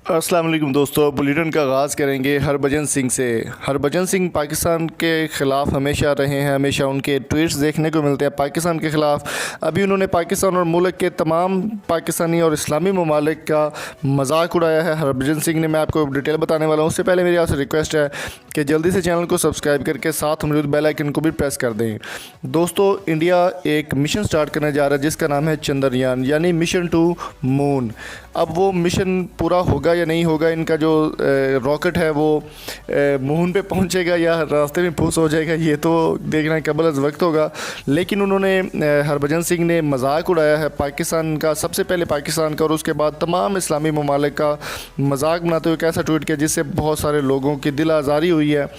अस्सलाम वालेकुम दोस्तों, बुलेटिन का आगाज़ करेंगे हरभजन सिंह से। हरभजन सिंह पाकिस्तान के ख़िलाफ़ हमेशा रहे हैं, हमेशा उनके ट्वीट्स देखने को मिलते हैं पाकिस्तान के ख़िलाफ़। अभी उन्होंने पाकिस्तान और मुल्क के तमाम पाकिस्तानी और इस्लामी ममालिक का मजाक उड़ाया है हरभजन सिंह ने। मैं आपको डिटेल बताने वाला हूँ। उससे पहले मेरी आपसे रिक्वेस्ट है कि जल्दी से चैनल को सब्सक्राइब करके साथ मौजूद बेल आइकन को भी प्रेस कर दें। दोस्तों, इंडिया एक मिशन स्टार्ट करने जा रहा है जिसका नाम है चंद्रयान, यानी मिशन टू मून। अब वो मिशन पूरा होगा या नहीं होगा, इनका जो रॉकेट है वो मून पे पहुंचेगा या रास्ते में फूस हो जाएगा, ये तो देखना कबल अज़ वक्त होगा। लेकिन उन्होंने हरभजन सिंह ने मजाक उड़ाया है पाकिस्तान का, सबसे पहले पाकिस्तान का और उसके बाद तमाम इस्लामी ममालिक का मजाक बनाते हुए एक ऐसा ट्वीट किया जिससे बहुत सारे लोगों की दिल आज़ारी हुई है।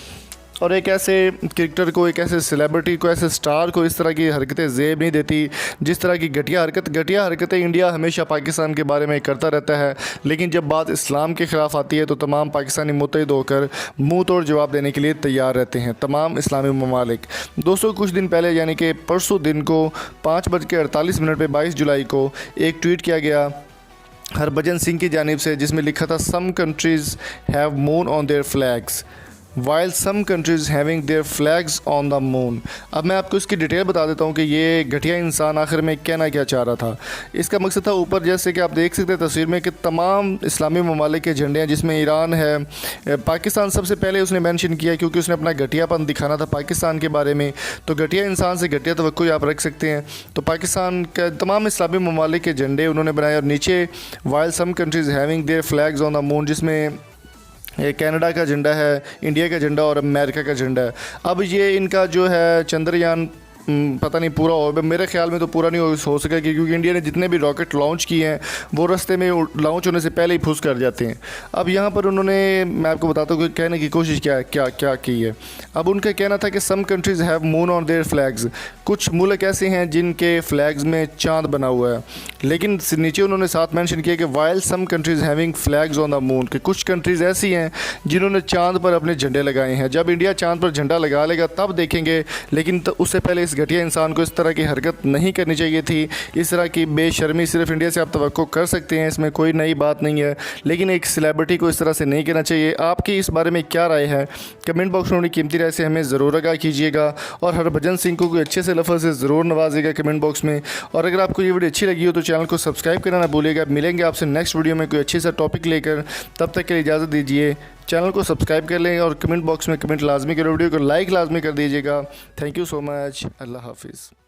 और एक ऐसे क्रिकेटर को, एक ऐसे सेलिब्रिटी को, ऐसे स्टार को इस तरह की हरकतें ज़ेब नहीं देती। जिस तरह की घटिया हरकतें इंडिया हमेशा पाकिस्तान के बारे में करता रहता है, लेकिन जब बात इस्लाम के ख़िलाफ़ आती है तो तमाम पाकिस्तानी मुत्तहिद होकर मुंह तोड़ जवाब देने के लिए तैयार रहते हैं तमाम इस्लामी ममालिक। दोस्तों, कुछ दिन पहले यानी कि परसों दिन को 5:48 पर 22 जुलाई को एक ट्वीट किया गया हरभजन सिंह की जानिब से, जिसमें लिखा था some countries have moon on their flags while some countries having their flags on the moon. अब मैं आपको इसकी डिटेल बता देता हूँ कि ये घटिया इंसान आखिर में कहना क्या चाह रहा था। इसका मकसद था, ऊपर जैसे कि आप देख सकते हैं तस्वीर में, कि तमाम इस्लामी ममालिक के झंडे हैं जिसमें ईरान है। पाकिस्तान सबसे पहले उसने मेंशन किया क्योंकि उसने अपना घटियापन दिखाना था पाकिस्तान के बारे में। तो घटिया इंसान से घटिया तवक्को आप रख सकते हैं। तो पाकिस्तान के तमाम इस्लामी ममालिक के झंडे उन्होंने बनाए और नीचे while some countries having their flags on the moon, जिसमें ये कनाडा का झंडा है, इंडिया का झंडा और अमेरिका का झंडा है। अब ये इनका जो है चंद्रयान पता नहीं पूरा हो, मेरे ख्याल में तो पूरा नहीं हो सकेगा क्योंकि इंडिया ने जितने भी रॉकेट लॉन्च किए हैं वो रास्ते में लॉन्च होने से पहले ही फुस कर जाते हैं। अब यहाँ पर उन्होंने, मैं आपको बताता हूँ कि कहने की कोशिश क्या की है। अब उनका कहना था कि some countries have moon on their flags, कुछ मुल्क ऐसे हैं जिनके फ्लैग्स में चाँद बना हुआ है। लेकिन नीचे उन्होंने साथ मेंशन किया कि while some countries having flags on the moon, कि कुछ कंट्रीज़ ऐसी हैं जिन्होंने चाँद पर अपने झंडे लगाए हैं। जब इंडिया चाँद पर झंडा लगा लेगा तब देखेंगे, लेकिन उससे पहले इस घटिया इंसान को इस तरह की हरकत नहीं करनी चाहिए थी। इस तरह की बेशर्मी सिर्फ इंडिया से आप तवक्को कर सकते हैं, इसमें कोई नई बात नहीं है, लेकिन एक सेलिब्रिटी को इस तरह से नहीं करना चाहिए। आपकी इस बारे में क्या राय है? कमेंट बॉक्स में अपनी कीमती राय से हमें ज़रूर आगाह कीजिएगा और हरभजन सिंह को कोई अच्छे से लफ्ज़ से ज़रूर नवाजिएगा कमेंट बॉक्स में। और अगर आपको ये वीडियो अच्छी लगी हो तो चैनल को सब्सक्राइब करना ना भूलिएगा। मिलेंगे आपसे नेक्स्ट वीडियो में कोई अच्छी सा टॉपिक लेकर, तब तक के लिए इजाज़त दीजिए। चैनल को सब्सक्राइब कर लें और कमेंट बॉक्स में कमेंट लाजमी करें, वीडियो को लाइक लाजमी कर दीजिएगा। Thank you so much. अल्लाह हाफिज़।